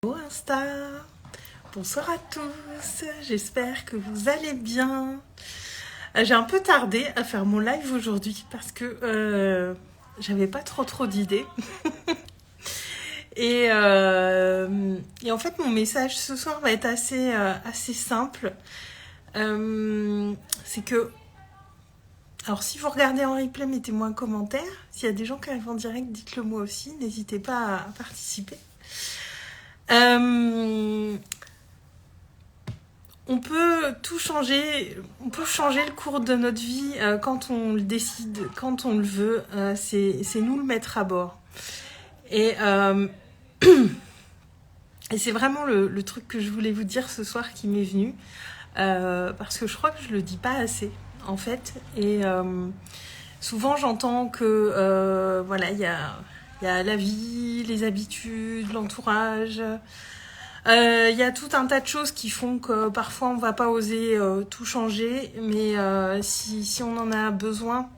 Bonjour Insta, bonsoir à tous, j'espère que vous allez bien. J'ai un peu tardé à faire mon live aujourd'hui parce que j'avais pas trop d'idées. Et en fait mon message ce soir va être assez simple. C'est que, alors si vous regardez en replay, mettez-moi un commentaire. S'il y a des gens qui arrivent en direct, dites-le moi aussi, n'hésitez pas à participer. On peut tout changer, on peut changer le cours de notre vie quand on le décide, quand on le veut. C'est nous le mettre à bord. Et c'est vraiment le truc que je voulais vous dire ce soir qui m'est venu. Parce que je crois que je le dis pas assez, en fait. Et souvent j'entends que voilà, il y a la vie, les habitudes, l'entourage. Y a tout un tas de choses qui font que parfois on va pas oser tout changer, mais si on en a besoin,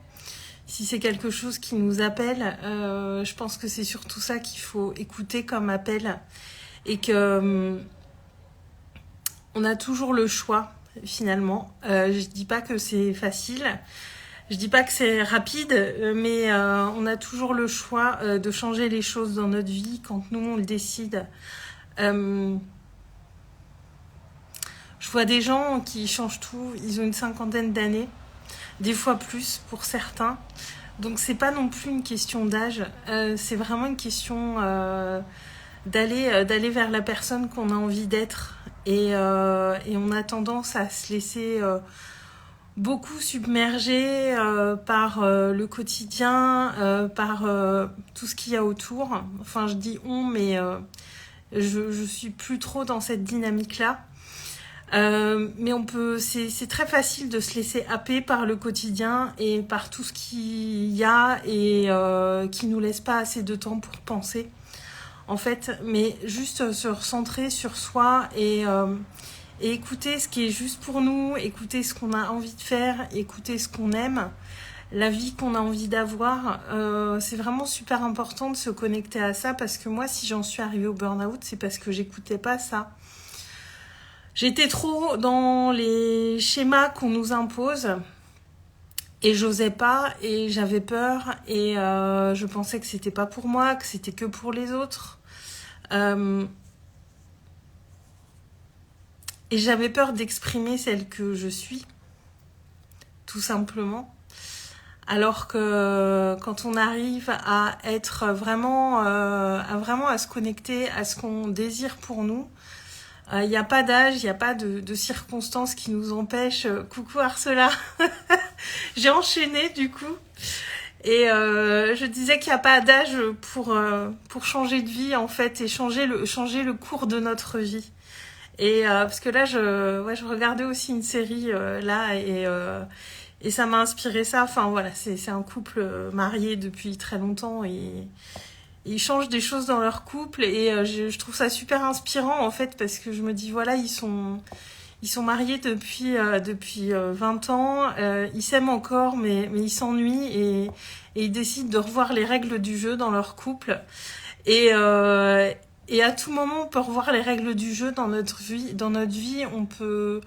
si c'est quelque chose qui nous appelle, je pense que c'est surtout ça qu'il faut écouter comme appel, et que on a toujours le choix finalement. Je dis pas que c'est facile, je dis pas que c'est rapide, mais on a toujours le choix de changer les choses dans notre vie quand nous on le décide. Je vois des gens qui changent tout, ils ont une 50aine d'années, des fois plus pour certains. Donc c'est pas non plus une question d'âge, c'est vraiment une question d'aller vers la personne qu'on a envie d'être. Et on a tendance à se laisser beaucoup submerger par le quotidien, par tout ce qu'il y a autour. Enfin je dis on, mais je suis plus trop dans cette dynamique-là. Mais c'est très facile de se laisser happer par le quotidien et par tout ce qu'il y a et qui nous laisse pas assez de temps pour penser, en fait. Mais juste se recentrer sur soi et écouter ce qui est juste pour nous, écouter ce qu'on a envie de faire, écouter ce qu'on aime, la vie qu'on a envie d'avoir. C'est vraiment super important de se connecter à ça, parce que moi, si j'en suis arrivée au burn-out, c'est parce que j'écoutais pas ça. J'étais trop dans les schémas qu'on nous impose et j'osais pas et j'avais peur et je pensais que c'était pas pour moi, que c'était que pour les autres. Et j'avais peur d'exprimer celle que je suis, tout simplement. Alors que quand on arrive à être vraiment, à se connecter à ce qu'on désire pour nous, il n'y a pas d'âge, il n'y a pas de circonstances qui nous empêchent. Coucou Arsela. J'ai enchaîné du coup. Et je disais qu'il n'y a pas d'âge pour changer de vie, en fait, et changer le cours de notre vie. Et parce que là, je regardais aussi une série là, et ça m'a inspiré ça. Enfin voilà, c'est un couple marié depuis très longtemps, et ils changent des choses dans leur couple, et je trouve ça super inspirant, en fait, parce que je me dis voilà, ils sont mariés depuis 20 ans, ils s'aiment encore, mais ils s'ennuient, et ils décident de revoir les règles du jeu dans leur couple. Et à tout moment, on peut revoir les règles du jeu dans notre vie. Dans notre vie, on peut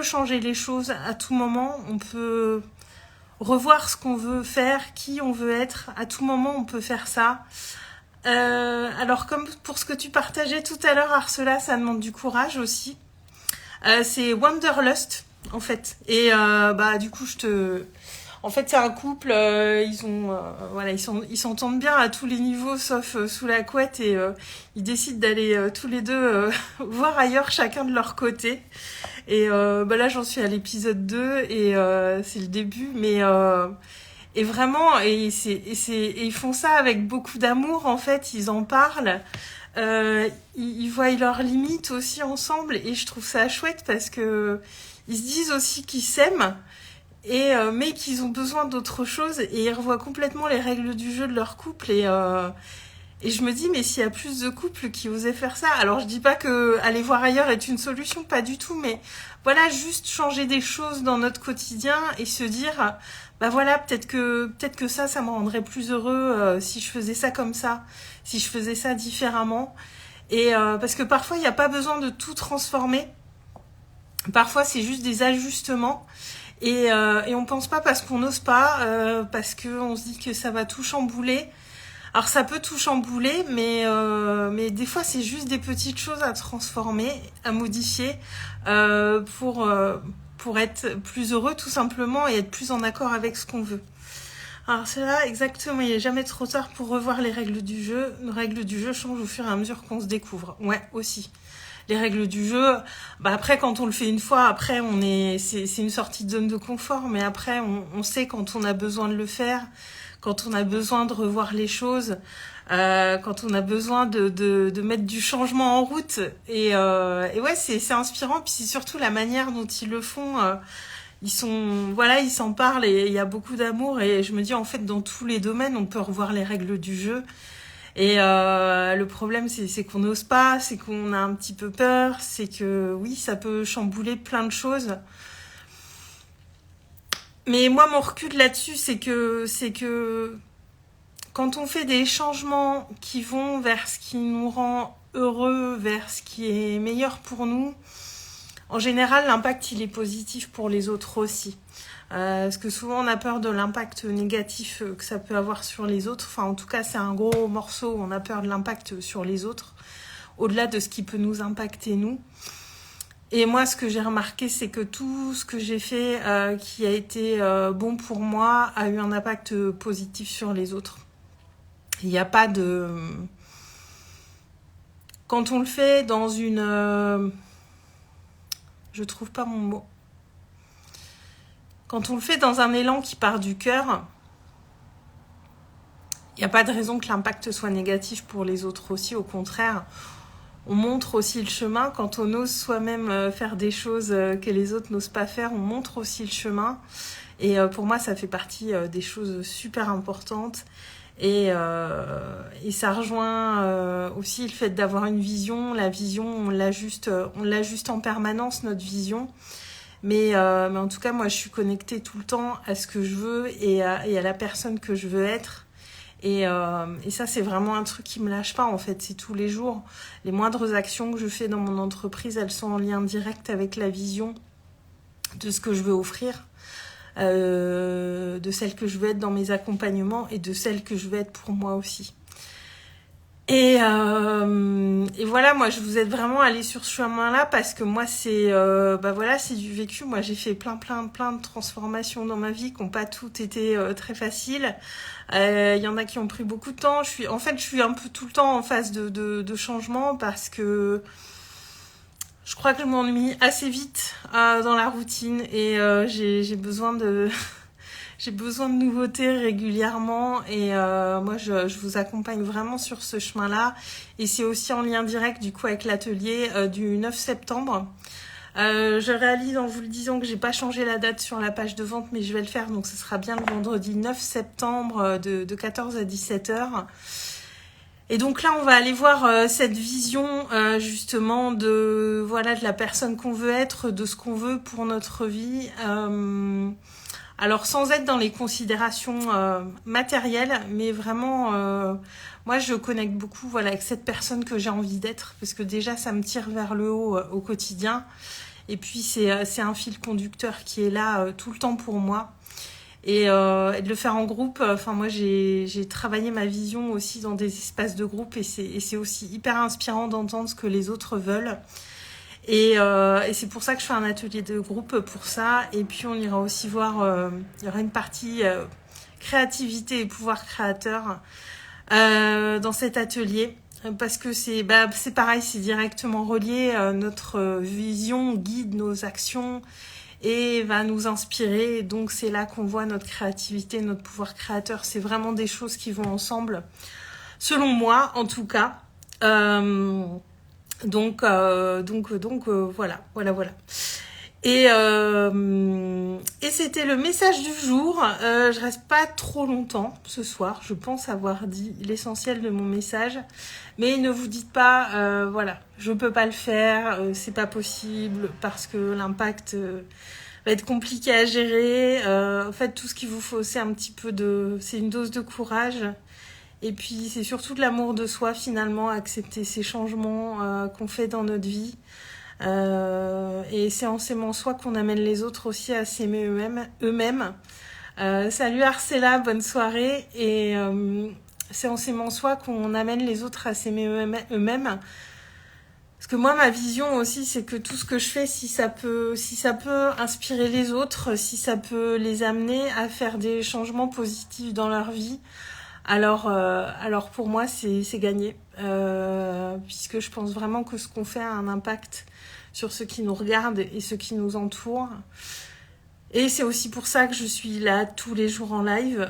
changer les choses à tout moment. On peut revoir ce qu'on veut faire, qui on veut être. À tout moment, on peut faire ça. Alors, comme pour ce que tu partageais tout à l'heure, Arsela, ça demande du courage aussi. C'est Wanderlust, en fait. Et du coup, en fait, c'est un couple, ils s'entendent bien à tous les niveaux, sauf sous la couette, et ils décident d'aller tous les deux voir ailleurs, chacun de leur côté. Et là, j'en suis à l'épisode 2, et c'est le début, mais et vraiment, et ils font ça avec beaucoup d'amour, en fait. Ils en parlent. Ils voient leurs limites aussi ensemble, et je trouve ça chouette parce que ils se disent aussi qu'ils s'aiment, mais qu'ils ont besoin d'autre chose, et ils revoient complètement les règles du jeu de leur couple, et je me dis, mais s'il y a plus de couples qui osaient faire ça, alors je dis pas que aller voir ailleurs est une solution, pas du tout, mais voilà, juste changer des choses dans notre quotidien et se dire, bah voilà, peut-être que ça me rendrait plus heureux si je faisais ça comme ça, si je faisais ça différemment. Et parce que parfois, il n'y a pas besoin de tout transformer. Parfois, c'est juste des ajustements. Et on pense pas parce qu'on n'ose pas, parce qu'on se dit que ça va tout chambouler. Alors ça peut tout chambouler, mais des fois c'est juste des petites choses à transformer, à modifier pour être plus heureux tout simplement et être plus en accord avec ce qu'on veut. Alors c'est là exactement, il n'est jamais trop tard pour revoir les règles du jeu. Les règles du jeu changent au fur et à mesure qu'on se découvre. Ouais, aussi. Les règles du jeu, bah après quand on le fait une fois, après c'est une sortie de zone de confort, mais après on sait quand on a besoin de le faire, quand on a besoin de revoir les choses, quand on a besoin de mettre du changement en route. Et ouais, c'est inspirant, puis c'est surtout la manière dont ils le font. Ils s'en parlent et il y a beaucoup d'amour. Et je me dis en fait dans tous les domaines, on peut revoir les règles du jeu. Et le problème, c'est qu'on n'ose pas, c'est qu'on a un petit peu peur, c'est que oui, ça peut chambouler plein de choses. Mais moi, mon recul là-dessus, c'est que quand on fait des changements qui vont vers ce qui nous rend heureux, vers ce qui est meilleur pour nous, en général, l'impact, il est positif pour les autres aussi. Parce que souvent, on a peur de l'impact négatif que ça peut avoir sur les autres. Enfin, en tout cas, c'est un gros morceau où on a peur de l'impact sur les autres, au-delà de ce qui peut nous impacter, nous. Et moi, ce que j'ai remarqué, c'est que tout ce que j'ai fait qui a été bon pour moi a eu un impact positif sur les autres. Il n'y a pas de... Quand on le fait dans une... Je trouve pas mon mot. Quand on le fait dans un élan qui part du cœur, il n'y a pas de raison que l'impact soit négatif pour les autres aussi. Au contraire, on montre aussi le chemin. Quand on ose soi-même faire des choses que les autres n'osent pas faire, on montre aussi le chemin. Et pour moi, ça fait partie des choses super importantes. Et ça rejoint aussi le fait d'avoir une vision. La vision, on l'ajuste en permanence, notre vision. Mais en tout cas, moi, je suis connectée tout le temps à ce que je veux et à la personne que je veux être. Et ça, c'est vraiment un truc qui me lâche pas, en fait. C'est tous les jours. Les moindres actions que je fais dans mon entreprise, elles sont en lien direct avec la vision de ce que je veux offrir, de celle que je veux être dans mes accompagnements et de celle que je veux être pour moi aussi. Et voilà, moi je vous aide vraiment à aller sur ce chemin-là parce que moi c'est c'est du vécu. Moi j'ai fait plein de transformations dans ma vie qui n'ont pas toutes été très faciles. Il y en a qui ont pris beaucoup de temps. Je suis un peu tout le temps en phase de changement parce que je crois que je m'ennuie assez vite dans la routine et j'ai besoin de j'ai besoin de nouveautés régulièrement et moi je vous accompagne vraiment sur ce chemin-là et c'est aussi en lien direct du coup avec l'atelier du 9 septembre. Je réalise en vous le disant que j'ai pas changé la date sur la page de vente mais je vais le faire donc ce sera bien le vendredi 9 septembre de 14 à 17h. Et donc là, on va aller voir cette vision justement de la personne qu'on veut être, de ce qu'on veut pour notre vie. Alors sans être dans les considérations matérielles, mais vraiment, moi je connecte beaucoup avec cette personne que j'ai envie d'être, parce que déjà ça me tire vers le haut au quotidien. Et puis c'est un fil conducteur qui est là tout le temps pour moi. Et de le faire en groupe, moi j'ai travaillé ma vision aussi dans des espaces de groupe et c'est aussi hyper inspirant d'entendre ce que les autres veulent. Et c'est pour ça que je fais un atelier de groupe pour ça. Et puis on ira aussi voir, il y aura une partie créativité et pouvoir créateur dans cet atelier. Parce que c'est pareil, c'est directement relié. Notre vision guide nos actions et va nous inspirer. Donc c'est là qu'on voit notre créativité, notre pouvoir créateur. C'est vraiment des choses qui vont ensemble, selon moi en tout cas. Donc voilà. Et c'était le message du jour. Je reste pas trop longtemps ce soir. Je pense avoir dit l'essentiel de mon message. Mais ne vous dites pas, je peux pas le faire, c'est pas possible parce que l'impact va être compliqué à gérer. En fait, tout ce qu'il vous faut, c'est un petit peu c'est une dose de courage. Et puis c'est surtout de l'amour de soi finalement, accepter ces changements qu'on fait dans notre vie. Et c'est en s'aimant soi qu'on amène les autres aussi à s'aimer eux-mêmes. Salut Arcella, bonne soirée. Et c'est en s'aimant soi qu'on amène les autres à s'aimer eux-mêmes. Parce que moi, ma vision aussi, c'est que tout ce que je fais, si ça peut inspirer les autres, si ça peut les amener à faire des changements positifs dans leur vie, alors pour moi, c'est gagné. Puisque je pense vraiment que ce qu'on fait a un impact sur ceux qui nous regardent et ceux qui nous entourent. Et c'est aussi pour ça que je suis là tous les jours en live.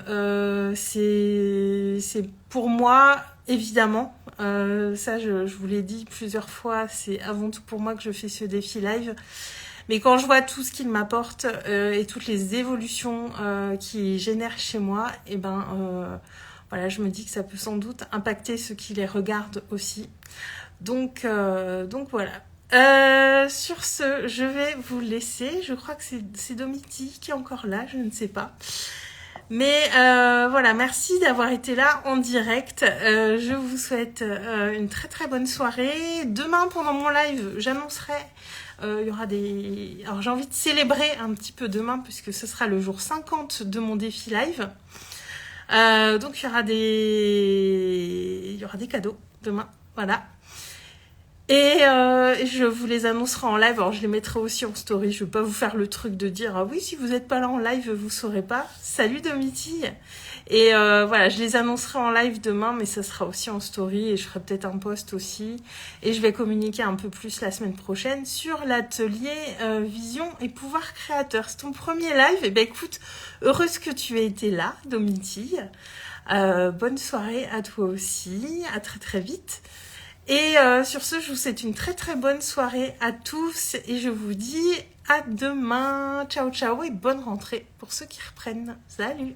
C'est pour moi, évidemment, ça je vous l'ai dit plusieurs fois, c'est avant tout pour moi que je fais ce défi live. Mais quand je vois tout ce qu'il m'apporte et toutes les évolutions qu'il génère chez moi, et voilà, je me dis que ça peut sans doute impacter ceux qui les regardent aussi. Donc voilà. Sur ce, je vais vous laisser. Je crois que c'est Domiti qui est encore là, je ne sais pas. Mais voilà, merci d'avoir été là en direct. Je vous souhaite une très très bonne soirée. Demain, pendant mon live, j'annoncerai... il y aura des... Alors j'ai envie de célébrer un petit peu demain, puisque ce sera le jour 50 de mon défi live. Donc il y aura des cadeaux demain. Voilà. Et je vous les annoncerai en live. Alors je les mettrai aussi en story. Je ne vais pas vous faire le truc de dire oui, si vous n'êtes pas là en live, vous ne saurez pas. Salut Domiti. Et voilà, je les annoncerai en live demain, mais ça sera aussi en story et je ferai peut-être un post aussi. Et je vais communiquer un peu plus la semaine prochaine sur l'atelier Vision et Pouvoir Créateur. C'est ton premier live. Et écoute, heureuse que tu aies été là, Domiti. Bonne soirée à toi aussi. À très très vite. Et sur ce, je vous souhaite une très très bonne soirée à tous et je vous dis à demain. Ciao ciao et bonne rentrée pour ceux qui reprennent. Salut!